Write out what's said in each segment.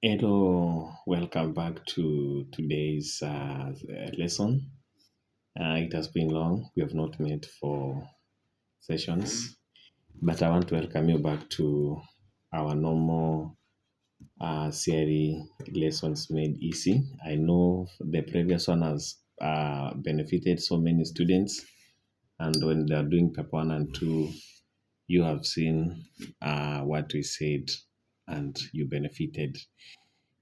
Hello, welcome back to today's lesson. It has been long. We have not met for sessions, but I want to welcome you back to our normal CRE lessons made easy. I know the previous one has benefited so many students, and when they are doing paper one and two, you have seen what we said and you benefited.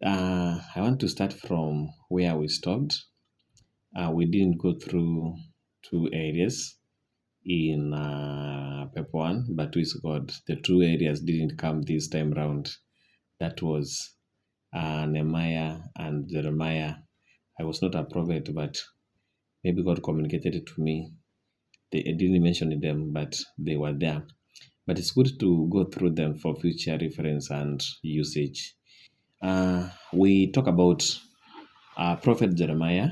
I want to start from where we stopped. We didn't go through two areas in paper one, but we got the two areas didn't come this time round. That was Nehemiah and Jeremiah. I was not a prophet, but maybe God communicated it to me. I didn't mention them, but they were there. But it's good to go through them for future reference and usage. We talk about Prophet Jeremiah.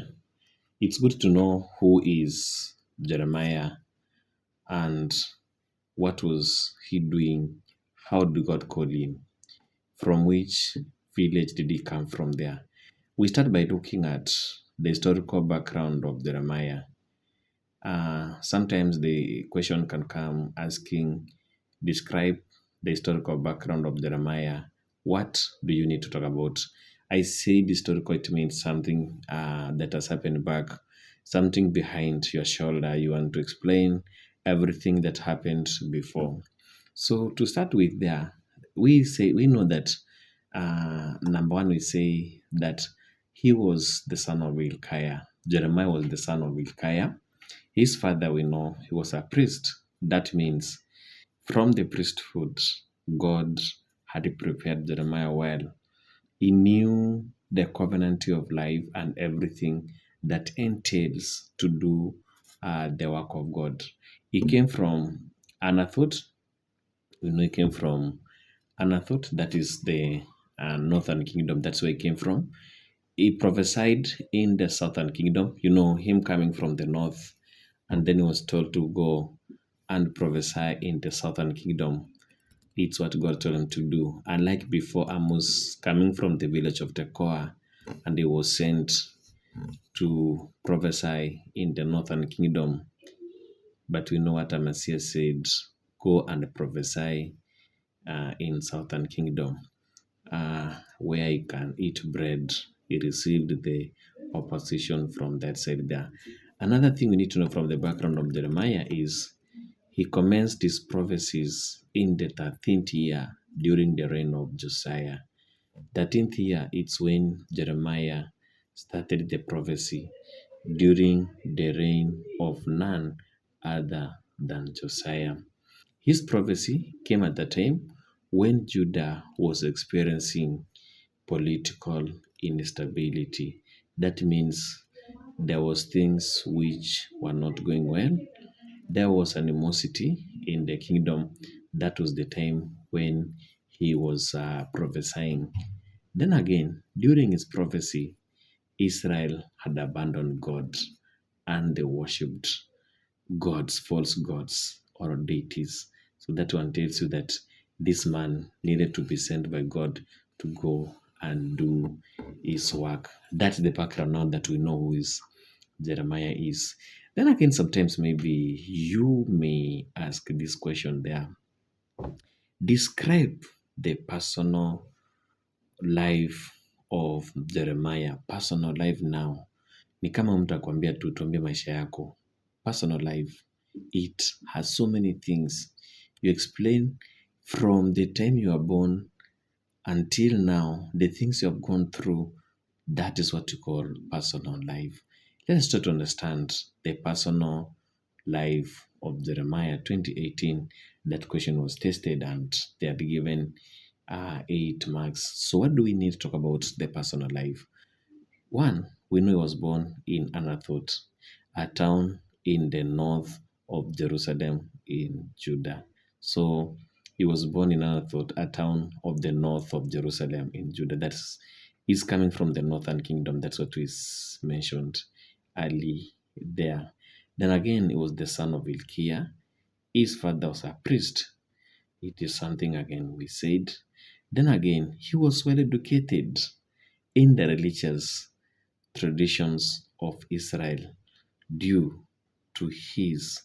It's good to know who is Jeremiah and what was he doing, how did God call him, from which village did he come from there. We start by looking at the historical background of Jeremiah. Sometimes the question can come asking, describe the historical background of Jeremiah. What do you need to talk about? I say historical, it means something that has happened back, something behind your shoulder. You want to explain everything that happened before. So to start with, there we know that number one, we say that he was the son of Hilkiah. Jeremiah was the son of Hilkiah. His father, we know, he was a priest. That means from the priesthood, God had prepared Jeremiah well. He knew the covenant of life and everything that entails to do the work of God. He came from Anathoth. We know he came from Anathoth, that is the northern kingdom. That's where he came from. He prophesied in the southern kingdom. You know, him coming from the north, and then he was told to go and prophesy in the southern kingdom. It's what God told him to do. Unlike before, Amos coming from the village of Tekoa, and he was sent to prophesy in the northern kingdom. But we know what Amaziah said: go and prophesy in southern kingdom, where he can eat bread. He received the opposition from that side there. Another thing we need to know from the background of Jeremiah is he commenced his prophecies in the 13th year during the reign of Josiah. 13th year, it's when Jeremiah started the prophecy during the reign of none other than Josiah. His prophecy came at the time when Judah was experiencing political instability. That means there was things which were not going well. There was animosity in the kingdom. That was the time when he was prophesying. Then again, during his prophecy, Israel had abandoned God and they worshipped gods, false gods, or deities. So that one tells you that this man needed to be sent by God to go and do his work. That's the background now that we know who is Jeremiah is. Then again, sometimes maybe you may ask this question there. Describe the personal life of Jeremiah. Personal life now. Ni kama mtu akwambia tu tuambie maisha yako. Personal life. It has so many things. You explain from the time you are born until now, the things you have gone through, that is what you call personal life. Let's try to understand the personal life of Jeremiah 2018. That question was tested and they had given 8 marks. So, what do we need to talk about the personal life? One, we know he was born in Anathoth, a town in the north of Jerusalem in Judah. So he was born in Anathoth, a town of the north of Jerusalem in Judah. That's he's coming from the northern kingdom. That's what is mentioned early there. Then again, he was the son of Hilkiah. His father was a priest. It is something again we said. Then again, he was well educated in the religious traditions of Israel due to his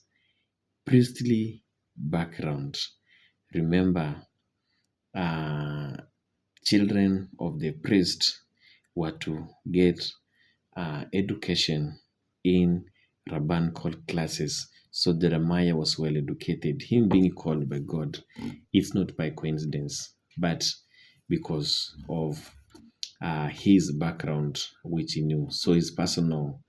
priestly background. Remember, uh, children of the priest were to get education in rabbinical classes. So Jeremiah was well educated. Him being called by God, it's not by coincidence, but because of his background, which he knew. So his personal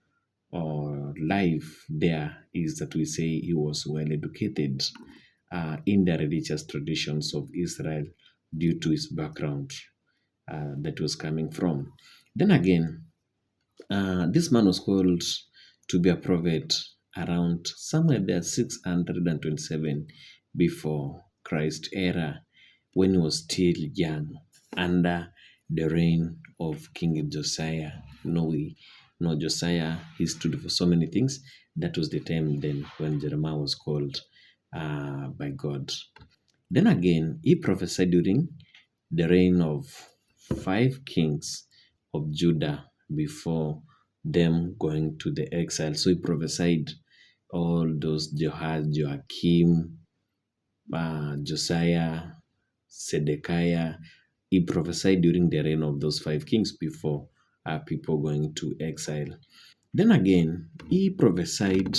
life there is that we say he was well educated in the religious traditions of Israel due to his background that was coming from. Then again, this man was called to be a prophet around somewhere there 627 before Christ era, when he was still young under the reign of King Josiah. We know Josiah, he stood for so many things. That was the time then when Jeremiah was called by God. Then again, he prophesied during the reign of five kings of Judah before them going to the exile. So he prophesied all those Jehoaz, Joachim, Josiah, Zedekiah. He prophesied during the reign of those five kings before people going to exile. Then again, he prophesied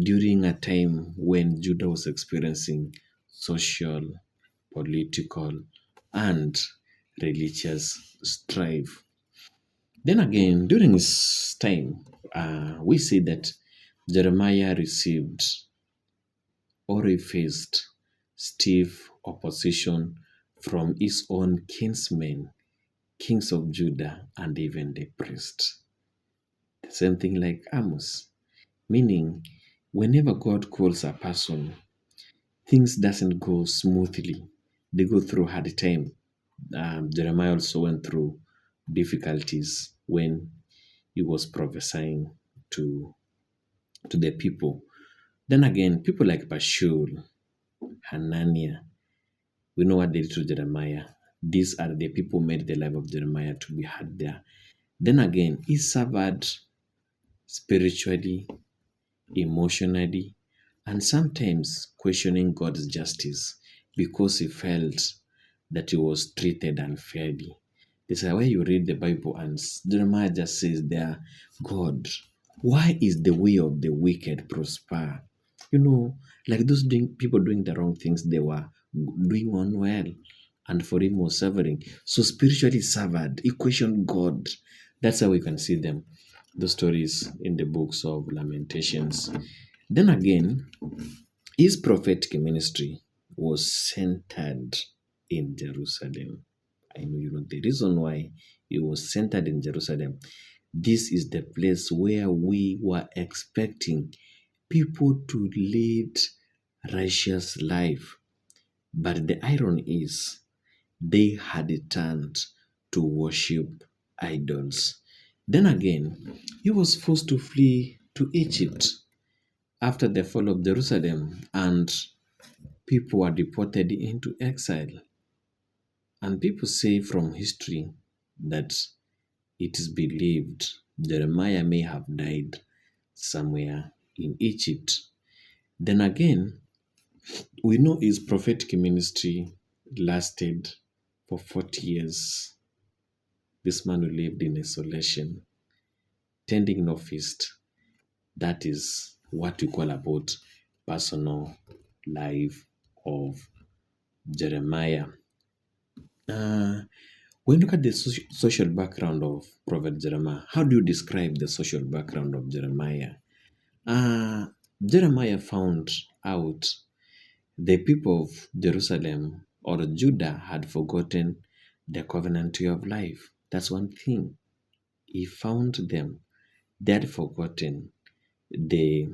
during a time when Judah was experiencing social, political, and religious strife. Then again, during his time, we see that Jeremiah received or he faced stiff opposition from his own kinsmen, kings of Judah, and even the priests. The same thing like Amos, meaning whenever God calls a person, things doesn't go smoothly. They go through hard time. Jeremiah also went through difficulties when he was prophesying to the people. Then again, people like Bashul, Hananiah, we know what they did to Jeremiah. These are the people who made the life of Jeremiah to be hard there. Then again, he suffered spiritually, emotionally, and sometimes questioning God's justice because he felt that he was treated unfairly. This is why you read the Bible and Jeremiah just says there, God, why is the way of the wicked prosper? Like those people doing the wrong things, they were doing unwell, and for him was suffering. So spiritually suffered. He questioned God. That's how we can see them, the stories in the books of Lamentations. Then again, his prophetic ministry was centered in Jerusalem. I know you know the reason why it was centered in Jerusalem. This is the place where we were expecting people to lead righteous life. But the irony is they had turned to worship idols. Then again, he was forced to flee to Egypt after the fall of Jerusalem, and people were deported into exile. And people say from history that it is believed Jeremiah may have died somewhere in Egypt. Then again, we know his prophetic ministry lasted for 40 years. This man who lived in isolation, tending no feast. That is what we call about personal life of Jeremiah. When you look at the social background of Prophet Jeremiah, how do you describe the social background of Jeremiah? Uh, Jeremiah found out the people of Jerusalem or Judah had forgotten the covenant way of life. That's one thing. He found them. They had forgotten the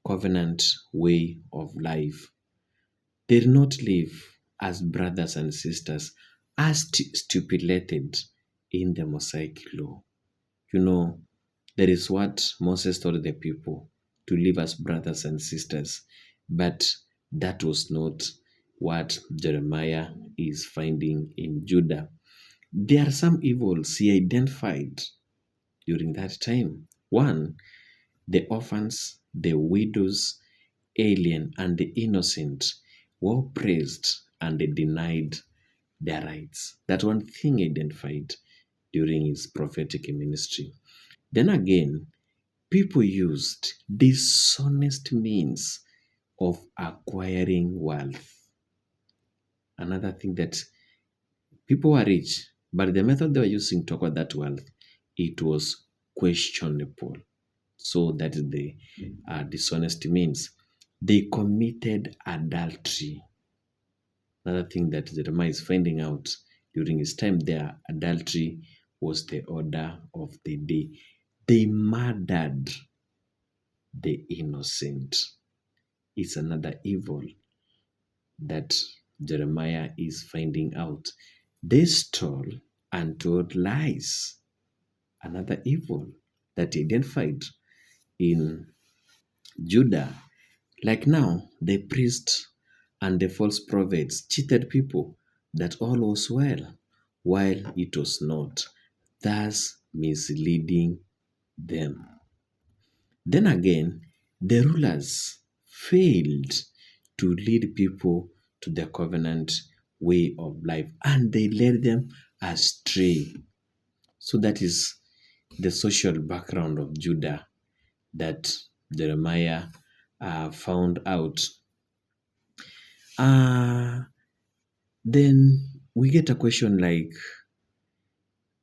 covenant way of life. They did not live as brothers and sisters as stipulated in the Mosaic law. There is what Moses told the people to live as brothers and sisters, but that was not what Jeremiah is finding in Judah. There are some evils he identified during that time. One, the orphans, the widows, alien, and the innocent were oppressed and they denied their rights. That one thing identified during his prophetic ministry. Then again, people used dishonest means of acquiring wealth. Another thing that people were rich, but the method they were using to acquire that wealth, it was questionable. So that is the dishonest means. They committed adultery. Another thing that Jeremiah is finding out during his time there, adultery was the order of the day. They murdered the innocent. It's another evil that Jeremiah is finding out. They stole and told lies. Another evil that he identified in Judah. Like now, the priests and the false prophets cheated people that all was well, while it was not, thus misleading them. Then again, the rulers failed to lead people to the covenant way of life and they led them astray. So that is the social background of Judah that Jeremiah found out. Uh, then we get a question like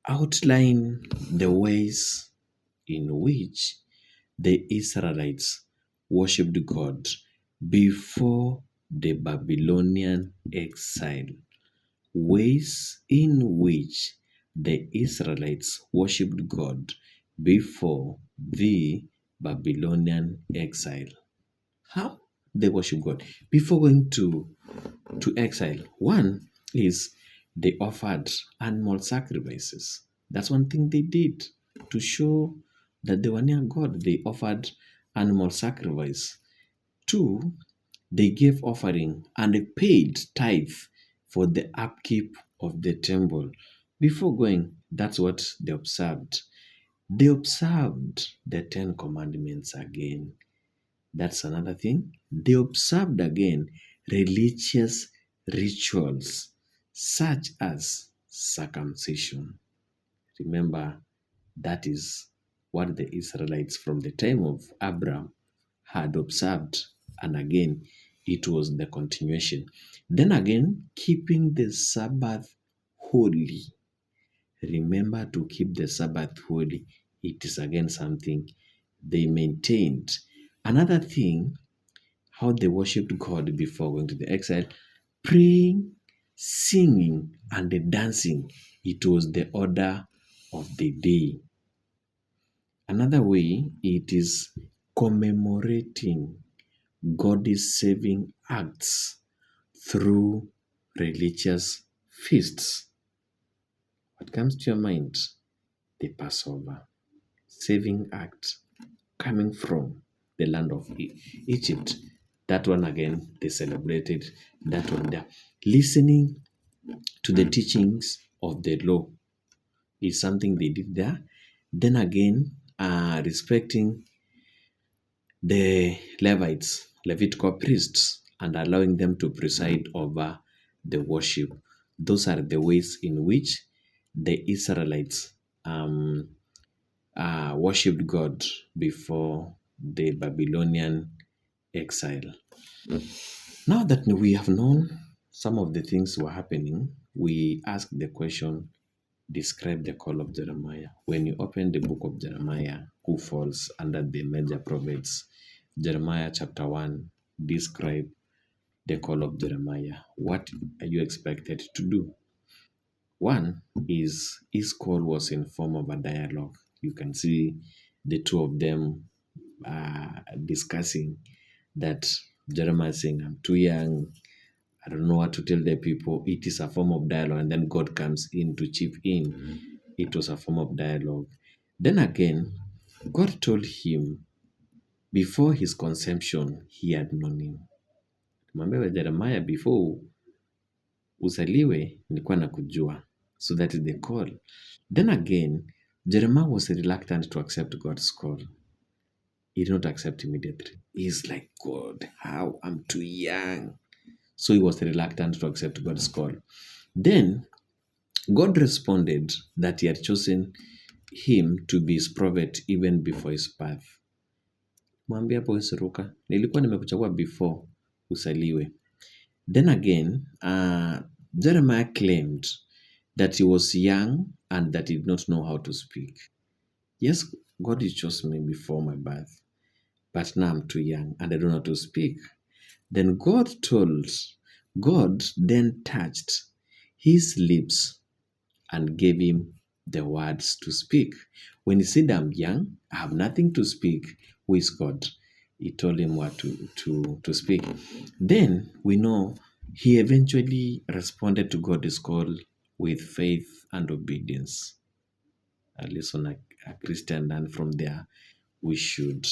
outline the ways in which the Israelites worshipped God before the Babylonian exile. Ways in which the Israelites worshipped God before the Babylonian exile. How they worship God before going to exile. One is they offered animal sacrifices. That's one thing they did to show that they were near God. They offered animal sacrifice. Two, they gave offering and they paid tithe for the upkeep of the temple. Before going, that's what they observed. They observed the Ten Commandments again. That's another thing. They observed again religious rituals such as circumcision. Remember, that is what the Israelites from the time of Abraham had observed. And again, it was the continuation. Then again, keeping the Sabbath holy. Remember to keep the Sabbath holy. It is again something they maintained. Another thing, how they worshipped God before going to the exile, praying, singing, and the dancing. It was the order of the day. Another way, it is commemorating God's saving acts through religious feasts. What comes to your mind? The Passover, saving act coming from the land of Egypt. That one again, they celebrated that one there. Listening to the teachings of the law is something they did there. Then again, respecting the Levites, Levitical priests, and allowing them to preside over the worship. Those are the ways in which the Israelites worshipped God before the Babylonian exile. Now that we have known some of the things were happening, we ask the question, describe the call of Jeremiah. When you open the book of Jeremiah, who falls under the major prophets? Jeremiah chapter 1, describe the call of Jeremiah. What are you expected to do? One is his call was in form of a dialogue. You can see the two of them discussing that Jeremiah saying, I'm too young, I don't know what to tell the people. It is a form of dialogue, and then God comes in to chip in. It was a form of dialogue. Then again, God told him before his conception, he had known him. Mwambie Jeremiah, before uzaliwe nilikuwa nakujua. So that is the call. Then again, Jeremiah was reluctant to accept God's call. He did not accept immediately. He's like, God, how? I'm too young. So he was reluctant to accept God's call. Then God responded that he had chosen him to be his prophet even before his birth. Mwambie hapo Wesuruka, nilikuwa nimekuchagua before usaliwe. Then again, Jeremiah claimed that he was young and that he did not know how to speak. Yes, God chose me before my birth, but now I'm too young and I don't know how to speak. Then God then touched his lips and gave him the words to speak. When he said, I'm young, I have nothing to speak, who is God? He told him what to speak. Then we know he eventually responded to God's call with faith and obedience. At least on a Christian, and from there, we should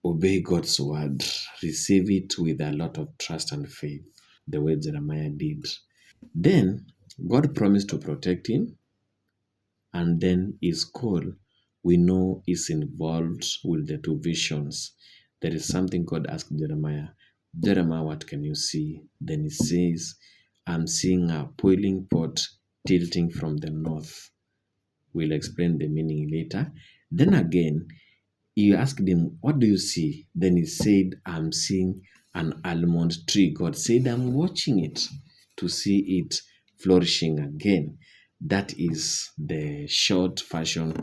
obey God's word, receive it with a lot of trust and faith, the way Jeremiah did. Then God promised to protect him, and then his call, we know, is involved with the two visions. There is something God asked Jeremiah. Jeremiah, what can you see? Then he says, I'm seeing a boiling pot tilting from the north. We'll explain the meaning later. Then again, he asked him, what do you see? Then he said, I'm seeing an almond tree. God said, I'm watching it to see it flourishing again. That is the short version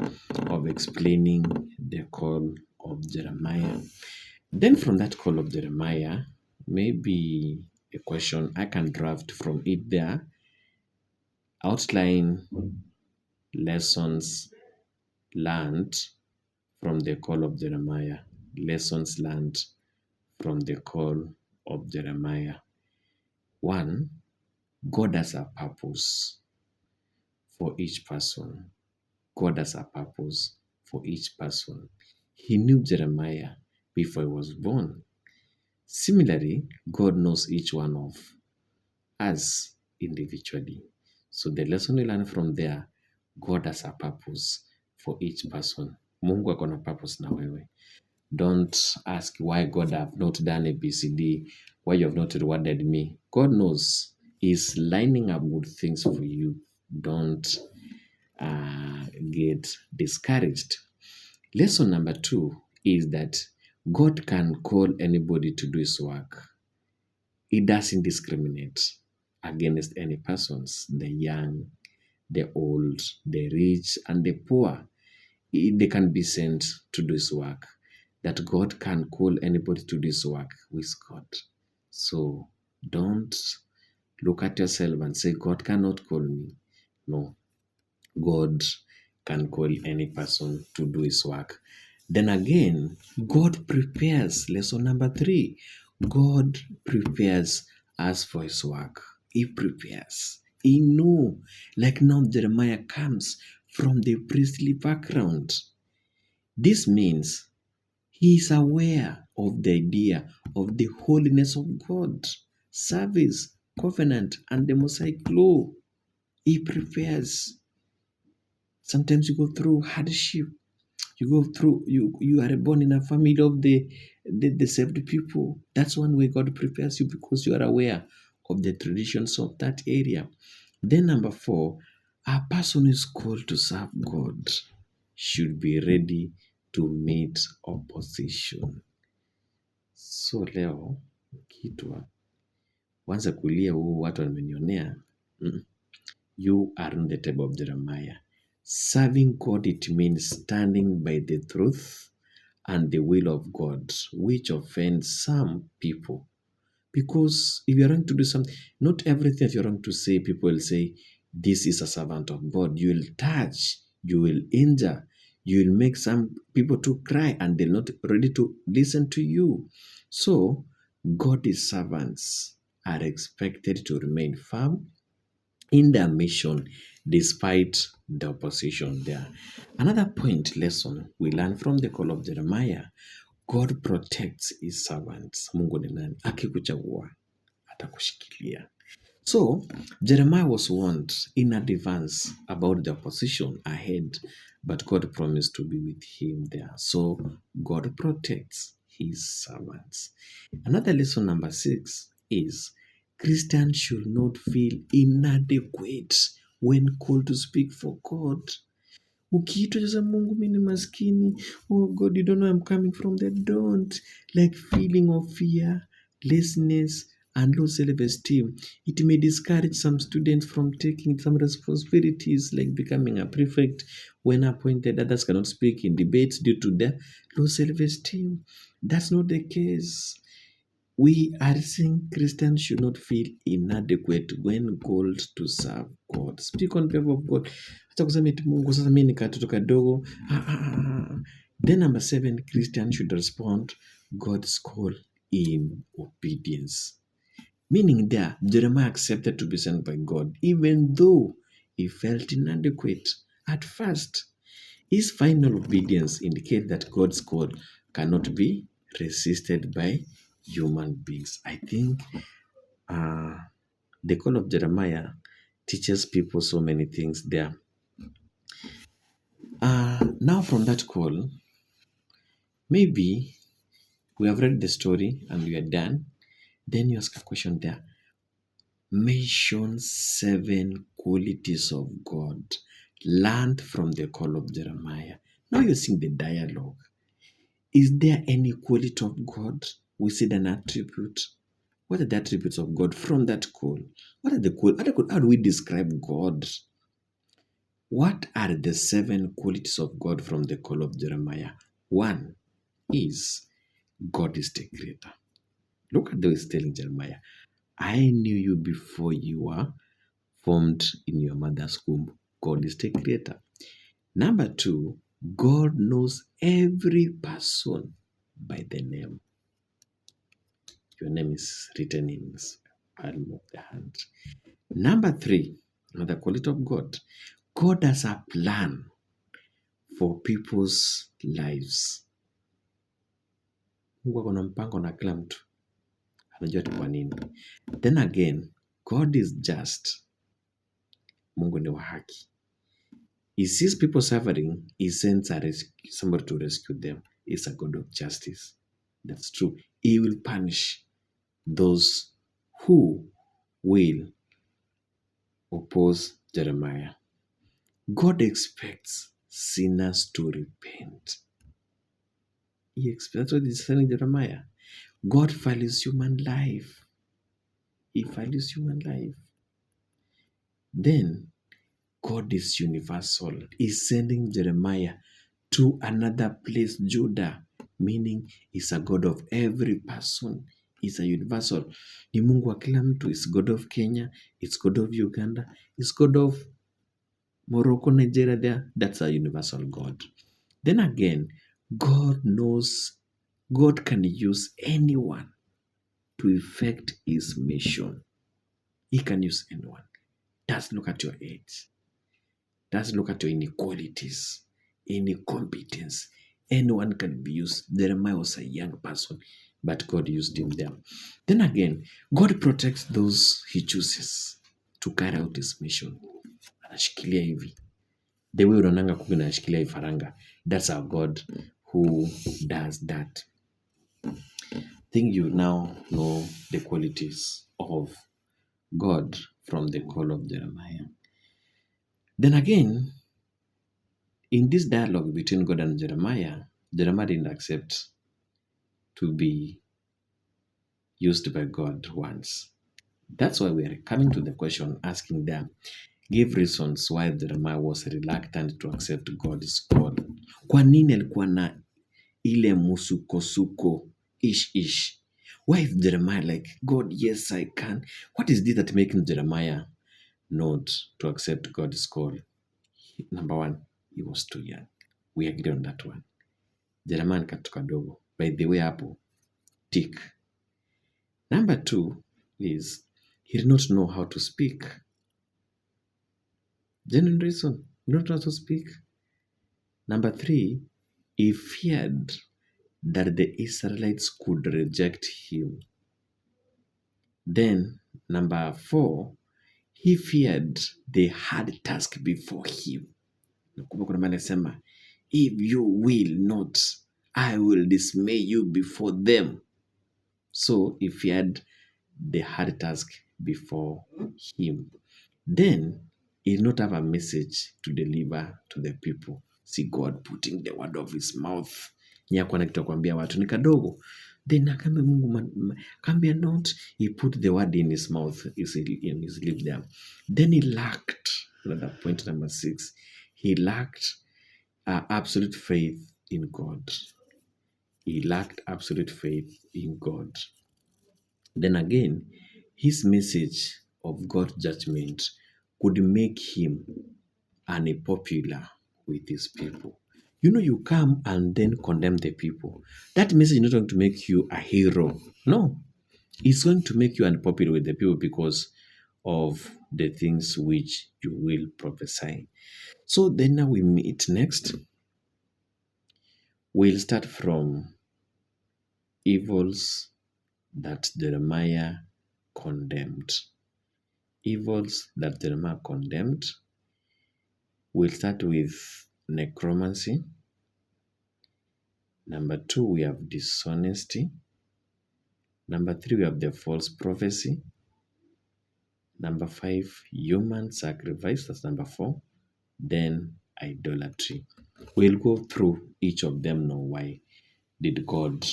of explaining the call of Jeremiah. Then from that call of Jeremiah, maybe a question I can draft from it there, outline lessons learned from the call of Jeremiah. Lessons learned from the call of Jeremiah. One, God has a purpose for each person. God has a purpose for each person. He knew Jeremiah before he was born. Similarly, God knows each one of us individually. So the lesson we learn from there, God has a purpose for each person. Mungu ako na purpose na wewe. Don't ask why God have not done ABCD, why you have not rewarded me. God knows He's lining up good things for you. Don't get discouraged. Lesson number 2 is that God can call anybody to do His work. He doesn't discriminate against any persons, the young, the old, the rich, and the poor. They can be sent to do His work. That God can call anybody to do His work with God. So don't look at yourself and say, God cannot call me. No, God can call any person to do His work. Then again, God prepares. Lesson number 3, God prepares us for His work. He prepares. He knew. Like now, Jeremiah comes from the priestly background. This means he is aware of the idea of the holiness of God, service, covenant, and the Mosaic law. He prepares. Sometimes you go through hardship. You are born in a family of the saved people. That's one way God prepares you, because you are aware of the traditions of that area. Then number 4, a person who is called to serve God should be ready to meet opposition. So leo kitwa kwanza kulia huu watu wamenionea. You are on the table of Jeremiah. Serving God, it means standing by the truth and the will of God, which offends some people. Because if you're going to do something, not everything that you're going to say, people will say, this is a servant of God. You will touch, you will injure, you will make some people to cry, and they're not ready to listen to you. So, God's servants are expected to remain firm in their mission despite the opposition there. Another point lesson we learn from the call of Jeremiah, God protects his servants. Mungu ni nani? Akikuchagua atakushikilia. So Jeremiah was warned in advance about the opposition ahead, but God promised to be with him there. So God protects his servants. Another lesson, number 6, is Christians should not feel inadequate when called to speak for God. Ukiitwa sasa, Mungu mimi ni maskini, oh God, you don't know I'm coming from there. Don't like feeling of fear, laziness, and low self-esteem. It may discourage some students from taking some responsibilities like becoming a prefect when appointed. Others cannot speak in debates due to their low self-esteem. That's not the case. We are saying Christians should not feel inadequate when called to serve God. Speak on behalf of God. Acha kusema eti Mungu sasa mimi ni katoto kadogo. Then number 7, Christians should respond God's call in obedience. Meaning there, Jeremiah accepted to be sent by God even though he felt inadequate at first. His final obedience indicates that God's call cannot be resisted by human beings. I think the call of Jeremiah teaches people so many things there. Now, from that call, maybe we have read the story and we are done. Then you ask a question there. Mention 7 qualities of God learned from the call of Jeremiah. Now you're seeing the dialogue. Is there any quality of God? We said an attribute. What are the attributes of God from that call? What are the how do we describe God? What are the 7 qualities of God from the call of Jeremiah? 1 is God is the creator. Look at the way he's telling Jeremiah, I knew you before you were formed in your mother's womb. God is the creator. Number 2, God knows every person by the name. Your name is written in the palm of the hand. Number 3, another quality of God. God has a plan for people's lives. Mungu ako na mpango na kila mtu. Anajua tu kwa nini. Then again, God is just. Mungu ni wa haki. He sees people suffering, he sends somebody to rescue them. He's a God of justice. That's true. He will punish those who will oppose Jeremiah. God expects sinners to repent. That's what he's telling Jeremiah. God values human life. He values human life. Then, God is universal. He's sending Jeremiah to another place, Judah, meaning he's a God of every person. He's a universal. Ni Mungu wa kila mtu. He's God of Kenya. It's God of Uganda. It's God of Morocco, Nigeria there. That's a universal God. Then again, God knows, God can use anyone to effect his mission. He can use anyone. Doesn't look at your age. Doesn't look at your inequalities, incompetence. Anyone can be used. Jeremiah was a young person, but God used him there. Then again, God protects those he chooses to carry out his mission. Anashikilia hivi. The way unaonanga kuku inashikilia ifaranga. That's our God who does that. I think you now know the qualities of God from the call of Jeremiah. Then again, in this dialogue between God and Jeremiah, Jeremiah didn't accept to be used by God once. That's why we are coming to the question, asking them, give reasons why Jeremiah was reluctant to accept God's call. Kwa nini alikuwa na ile musukosuko, ish? Why is Jeremiah like, God, yes, I can. What is this that making Jeremiah not to accept God's call? Number 1, he was too young. We agree on that one. Jeremiah katoto kadogo. By the way hapo, tick. Number 2 is he did not know how to speak. Genuine reason, he did not know how to speak. Number 3, he feared that the Israelites could reject him. Then, number 4, he feared the hard task before him. Nakumbuka kuna maana anasema, if you will not, I will dismay you before them. So he feared the hard task before him. Then he did not have a message to deliver to the people. See God putting the word of his mouth. Nyakuwa na kitu ya kuambia watu ni kadogo. Then akaambia Mungu, akaambia not, he put the word in his mouth, in his lip there. Then he lacked, another point number 6, he lacked absolute faith in God. He lacked absolute faith in God. Then again, his message of God's judgment could make him unpopular with his people. You know, you come and then condemn the people. That message is not going to make you a hero. No. It's going to make you unpopular with the people because of the things which you will prophesy. So then now we meet next. We'll start from evils that Jeremiah condemned. Evils that Jeremiah condemned. We'll start with necromancy. Number 2, we have dishonesty. Number 3, we have the false prophecy. Number 5, human sacrifice. That's number 4. Then idolatry. We'll go through each of them now. Why did God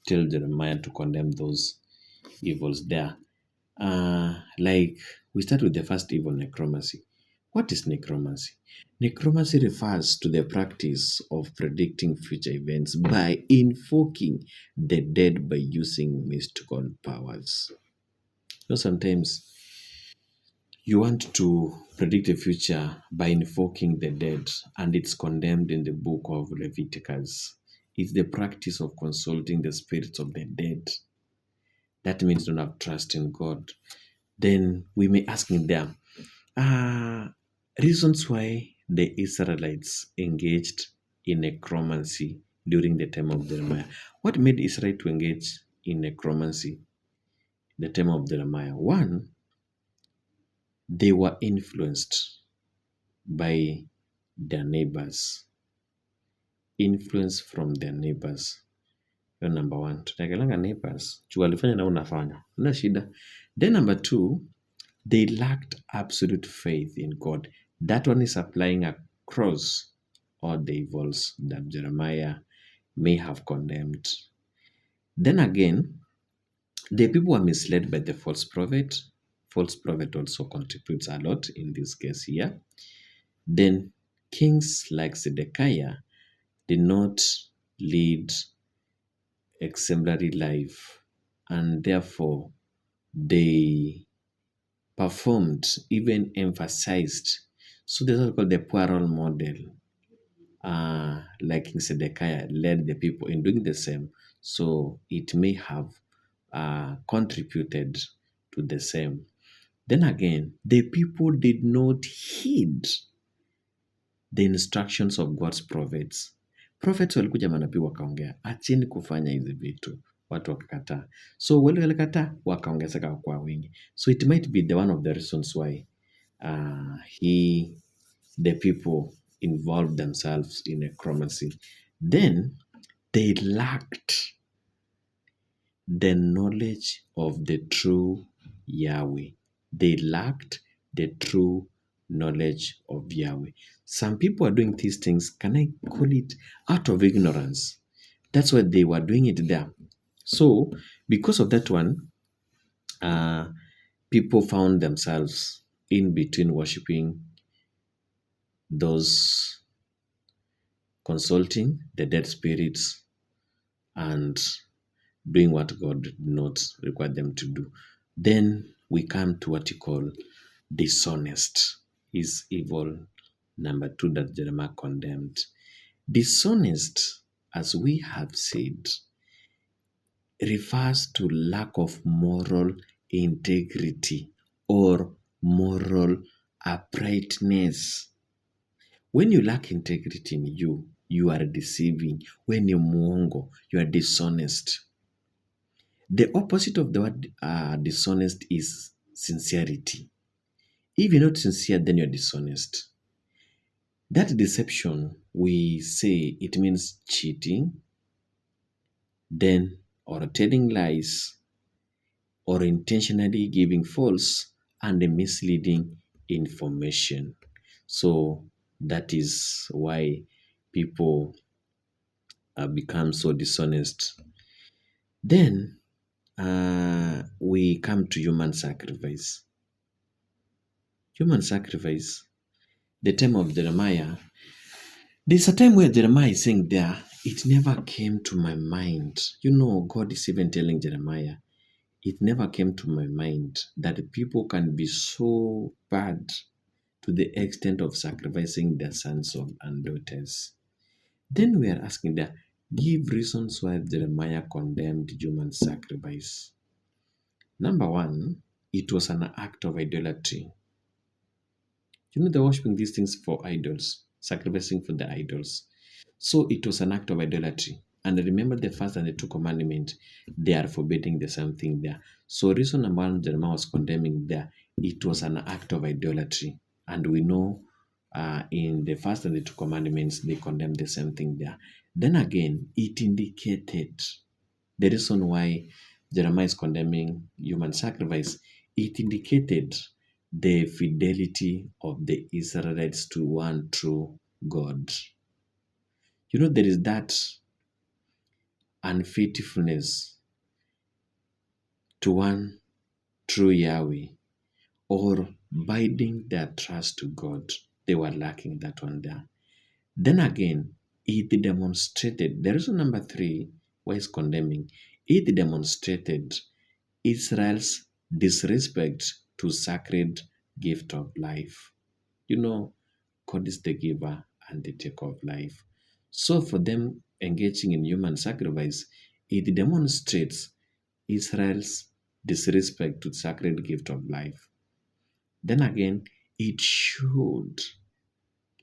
tell Jeremiah to condemn those evils there? Like we start with the first evil, necromancy. What is necromancy? Necromancy refers to the practice of predicting future events by invoking the dead by using mystical powers. So sometimes you want to predict the future by invoking the dead, and it's condemned in the book of Leviticus. It's the practice of consulting the spirits of the dead. That means don't have trust in God. Then we may ask in there, reasons why the Israelites engaged in necromancy during the time of Jeremiah. What made Israel to engage in necromancy the time of Jeremiah? 1, they were influenced by their neighbors. Influence from their neighbors. Hiyo number 1. Tunaangalia neighbors. Juu walifanya na unafanya. Una shida. Then number 2, they lacked absolute faith in God. That one is applying across all the evils that Jeremiah may have condemned. Then again, the people were misled by the false prophet. False prophet also contributes a lot in this case here. Then kings like Zedekiah did not lead exemplary life, and therefore they performed, even emphasized. So this is called the poor role model. Like King Zedekiah led the people in doing the same. So it may have contributed to the same. Then again, the people did not heed the instructions of God's prophets. Prophets walikuja manabii wakaongea, acheni kufanya hizi vitu. Watu wakakataa. So wale walikataa wakaongezeka kwa wingi. So it might be the one of the reasons why the people involved themselves in necromancy. Then they lacked the knowledge of the true Yahweh. They lacked the true knowledge of Yahweh. Some people are doing these things, can I call it, out of ignorance? That's why they were doing it there. So, because of that one, people found themselves in between worshiping those consulting the dead spirits and doing what God did not require them to do. Then we come to what you call dishonest, is evil number 2 that Jeremiah condemned. Dishonest, as we have said, refers to lack of moral integrity or moral uprightness. When you lack integrity in you, you are deceiving. When you're muongo, you are dishonest. The opposite of the word dishonest is sincerity. If you're not sincere, then you're dishonest. That deception, we say it means cheating, then, or telling lies, or intentionally giving false and misleading information. So that is why people become so dishonest. Then we come to human sacrifice. Human sacrifice, the time of Jeremiah, there's a time where Jeremiah is saying there, it never came to my mind. God is even telling Jeremiah, it never came to my mind that people can be so bad to the extent of sacrificing their sons and daughters. Then we are asking that, give reasons why Jeremiah condemned human sacrifice. Number one, it was an act of idolatry. They're worshiping these things for idols, sacrificing for the idols. So it was an act of idolatry. And remember the first and the two commandments, they are forbidding the same thing there. So reason number one, Jeremiah was condemning there, it was an act of idolatry. And we know in the first and the two commandments, they condemn the same thing there. Then again, it indicated the reason why Jeremiah is condemning human sacrifice. It indicated the fidelity of the Israelites to one true God. There is that unfaithfulness to one true Yahweh or binding their trust to God. They were lacking that one there. Then again, it demonstrated, the reason number three, why it's condemning, it demonstrated Israel's disrespect to sacred gift of life. God is the giver and the taker of life. So for them engaging in human sacrifice, it demonstrates Israel's disrespect to sacred gift of life. Then again, it showed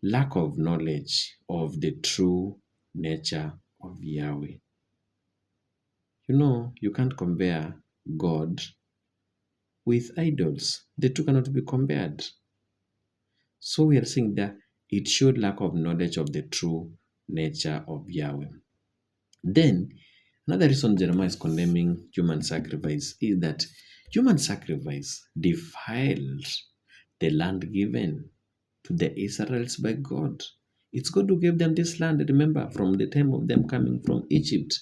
lack of knowledge of the true nature of Yahweh. You can't compare God with idols. The two cannot be compared. So we are saying that it showed lack of knowledge of the true nature of Yahweh. Then, another reason Jeremiah is condemning human sacrifice is that human sacrifice defiled the land given to the Israelites by God. It's God who gave them this land. Remember, from the time of them coming from Egypt,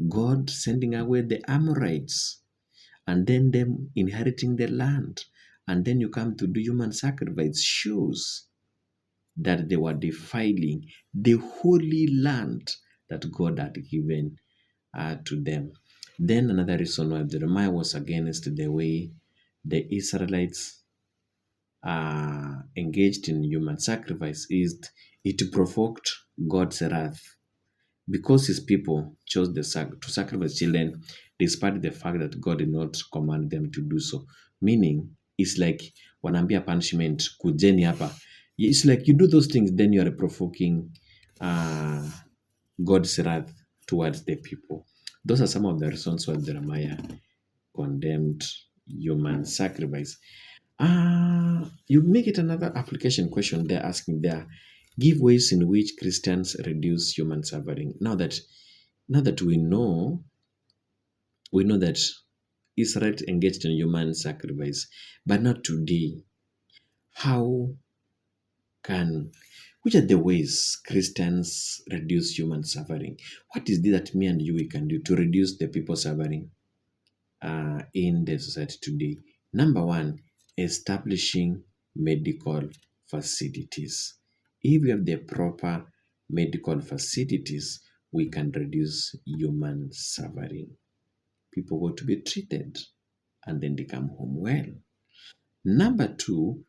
God sending away the Amorites and then them inheriting the land. And then you come to do human sacrifice, shows that they were defiling the holy land that God had given to them. Then another reason why Jeremiah was against the way the Israelites engaged in human sacrifice is it provoked God's wrath because his people chose to sacrifice children despite the fact that God did not command them to do so. Meaning, it's like wanaambia punishment, kujeni hapa. It's like you do those things, then you are provoking God's wrath towards the people. Those are some of the reasons why Jeremiah condemned human sacrifice. You make it another application question they're asking there. Give ways in which Christians reduce human suffering. Now that we know that Israel engaged in human sacrifice, but not today. Which are the ways Christians reduce human suffering? What is it that me and you we can do to reduce the people suffering in the society today? Number one, establishing medical facilities. If we have the proper medical facilities, we can reduce human suffering. People go to be treated and then they come home well. Number two,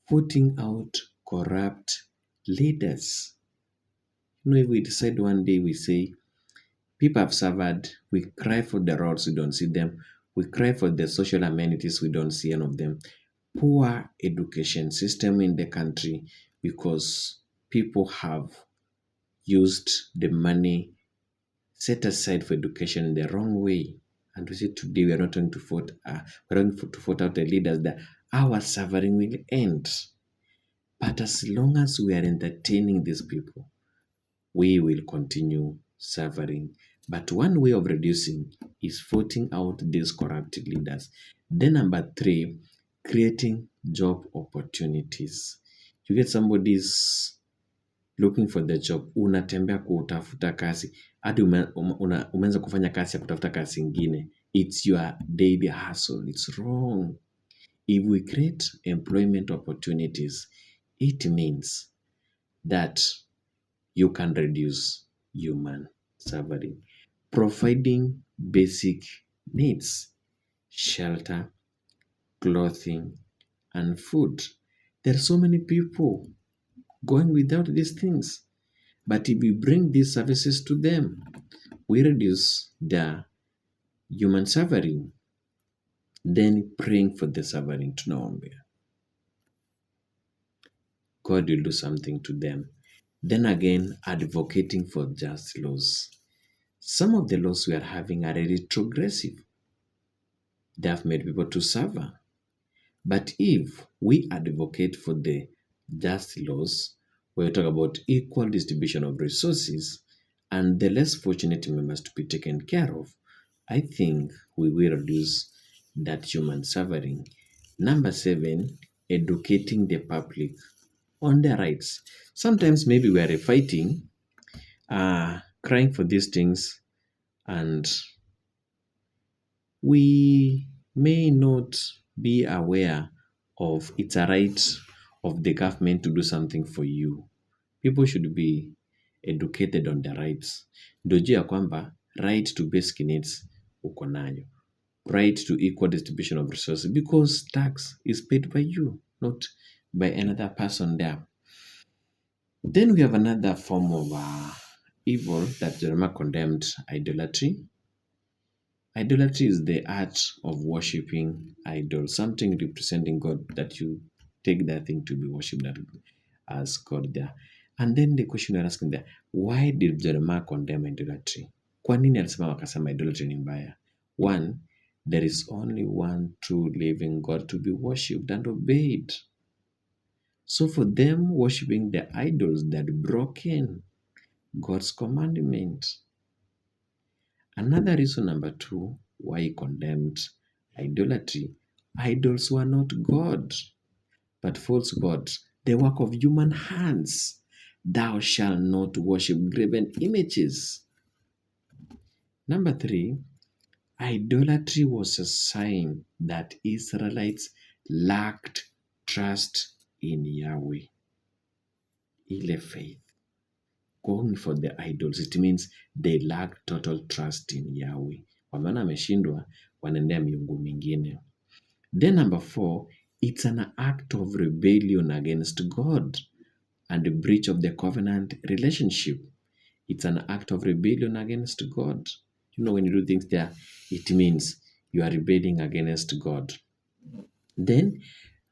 putting out corrupt leaders. If we decide one day, we say, people have suffered, we cry for the roads, we don't see them. We cry for the social amenities, we don't see any of them. Poor education system in the country because people have used the money set aside for education in the wrong way. And we say today we are not going to vote out the leaders that our suffering will end. But as long as we are entertaining these people, we will continue suffering. But one way of reducing is voting out these corrupt leaders. Then number three, creating job opportunities. You get somebody's looking for the job, unatembea kutafuta kazi hadi umeanza kufanya kazi ya kutafuta kazi ingine. It's your daily hustle. It's wrong. If we create employment opportunities, it means that you can reduce human suffering. Providing basic needs, shelter, clothing, and food. There are so many people going without these things. But if we bring these services to them, we reduce their human suffering. Then praying for the suffering, tunaombea God will do something to them. Then again, advocating for just laws. Some of the laws we are having are retrogressive. They have made people to suffer. But if we advocate for the just laws, where we talk about equal distribution of resources and the less fortunate members to be taken care of, I think we will reduce that human suffering. Number 7, educating the public on their rights. Sometimes maybe we are fighting, crying for these things, and we may not be aware of it's a right of the government to do something for you. People should be educated on their rights. Ndio jua ya kwamba right to basic needs uko nayo. Right to equal distribution of resources, because tax is paid by you, not by another person there. Then we have another form of evil that Jeremiah condemned, idolatry. Idolatry is the art of worshipping idols, something representing God that you take that thing to be worshipped as God there. And then the question you're asking there, why did Jeremiah condemn idolatry? Kwa nini alisema wakasema idolatry ni mbaya? One, there is only one true living God to be worshipped and obeyed. So for them worshipping the idols, they had broken God's commandment. Another reason, number 2, why he condemned idolatry. Idols were not God, but false gods, the work of human hands. Thou shalt not worship graven images. Number 3, idolatry was a sign that Israelites lacked trust in Yahweh. Ile faith. Going for the idols, it means they lack total trust in Yahweh. Kwa maana ameshindwa, wanaendea miungu mingine. Then number 4, it's an act of rebellion against God and a breach of the covenant relationship. It's an act of rebellion against God. You know, when you do things there, it means you are rebelling against God. Then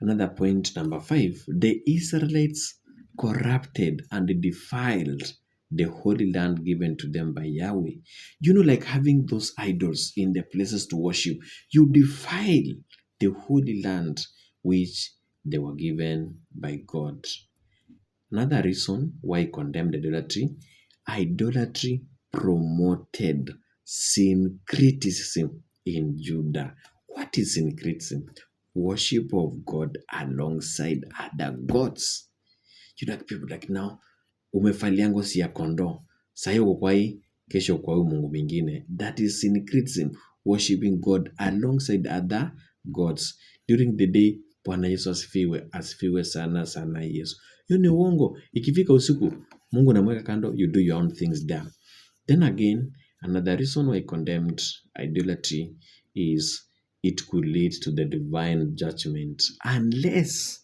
another point, number 5, the Israelites corrupted and defiled the holy land given to them by Yahweh. You know, like having those idols in the places to worship, you defile the holy land which they were given by God. Another reason why he condemned idolatry promoted syncretism in Judah. What is syncretism? Worship of God alongside other gods. You know, people like now, umefalia ngozi ya kondoo, sahii uko kwa hii, kesho kwa huyu mungu mingine. That is syncretism, worshiping God alongside other gods. During the day, Bwana Yesu asifiwe sana sana Yesu. Hiyo ni uongo. Ikifika usiku, Mungu namweka kando, you do your own things there. Then again, another reason why I condemned idolatry is it could lead to the divine judgment unless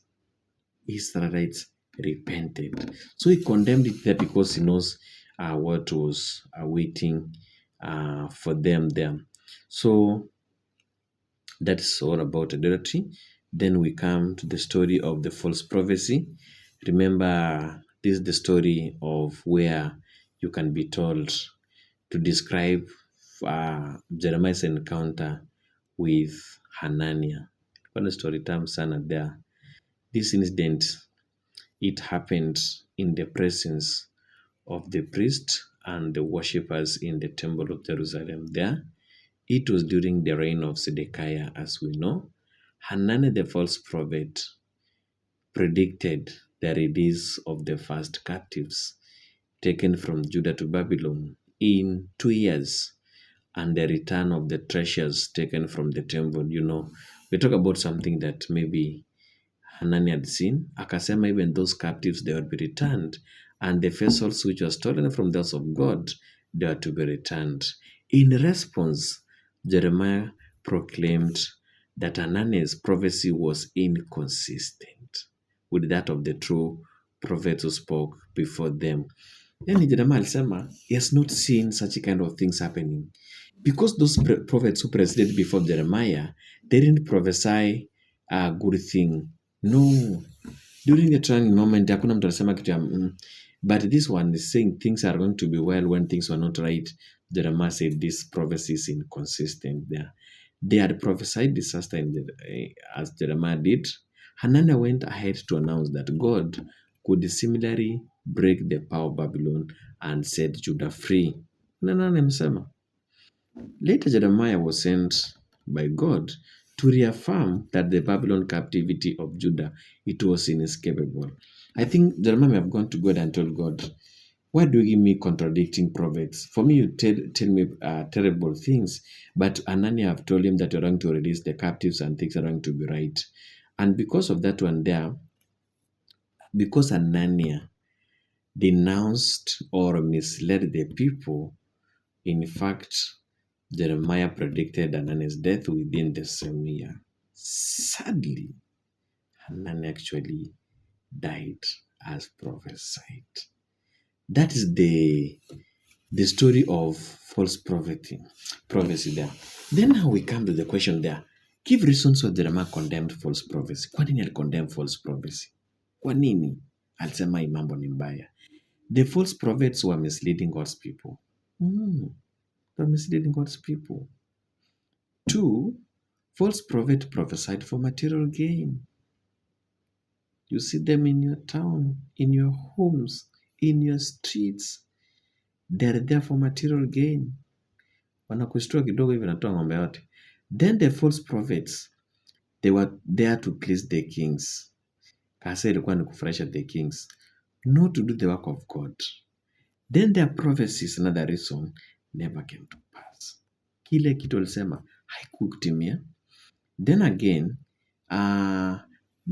Israelites repented. So he condemned it there because he knows what was waiting for them there. So that's all about idolatry. Then we come to the story of the false prophecy. Remember This is the story of where you can be told to describe Jeremiah's encounter with Hananiah. Kuna story tamu sana there. This incident, it happened in the presence of the priest and the worshippers in the temple of Jerusalem there. It was during the reign of Zedekiah, as we know. Hananiah the false prophet predicted the release of the first captives taken from Judah to Babylon in 2 years, and the return of the treasures taken from the temple. We talk about something that maybe Hanani had seen. Akasema even those captives, they would be returned, and the vessels which were stolen from the house of God, they are to be returned. In response, Jeremiah proclaimed that Hananiah's prophecy was inconsistent with that of the true prophet who spoke before them. Yani Jeremiah alisema he has not seen such kind of things happening because those prophets who preceded before Jeremiah, they didn't prophesy a good thing. No, during the trying moment hakuna mtu anasema kitu but this one is saying things are going to be well when things were not right. Jeremiah said this prophecy is inconsistent there. They had prophesied disaster as Jeremiah did. Hananiah went ahead to announce that God could similarly break the power of Babylon and set Judah free. Nani amesema? Later, Jeremiah was sent by God to reaffirm that the Babylon captivity of Judah, it was inescapable. I think Jeremiah may have gone to God and told God, why do you give me contradicting prophets? For me, you tell me terrible things, but Ananias have told him that you're going to release the captives and things are going to be right. And because of that one there, because Ananias denounced or misled the people, in fact, Jeremiah predicted Hananiah's death within the same year. Sadly, Hananiah actually died as prophesied. That is the story of false prophecy there. Then now we come to the question there. Give reasons why Jeremiah condemned false prophecy. Kwa nini alicondemn false prophecy? Kwa nini alisema hii mambo ni mbaya? The false prophets were misleading God's people. They were misleading God's people. 2, false prophet prophesied for material gain. You see them in your town, in your homes, in your streets. They're there for material gain. Wanakushtua kidogo hivi natoa ng'ombe yote. Then the false prophets, they were there to please the kings. Kasa ilikuwa ni kufurahisha the kings, not to do the work of God. Then their prophecies, another reason, never came to pass. Kile kitu alisema haikutimia. Then again,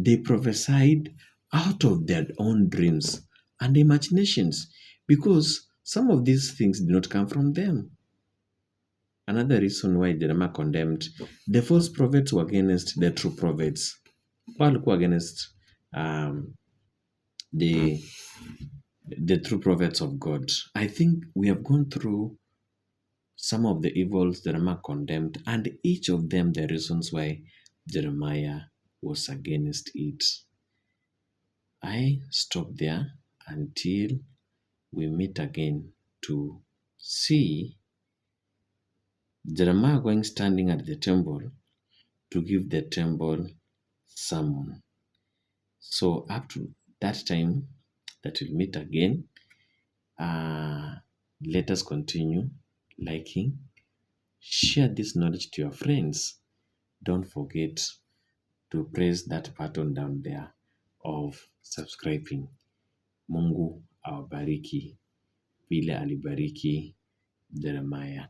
they prophesied out of their own dreams and imaginations because some of these things did not come from them. Another reason why Jeremiah condemned the false prophets were against the true prophets. Walikuwa against the true prophets of God. I think we have gone through some of the evils Jeremiah condemned, and each of them the reasons why Jeremiah was against it. I stop there until we meet again to see Jeremiah going standing at the temple to give the temple sermon. So up to that time that we'll meet again, let us continue liking, share this knowledge to your friends. Don't forget to press that button down there of subscribing. Mungu awabariki vile alibariki Jeremiah.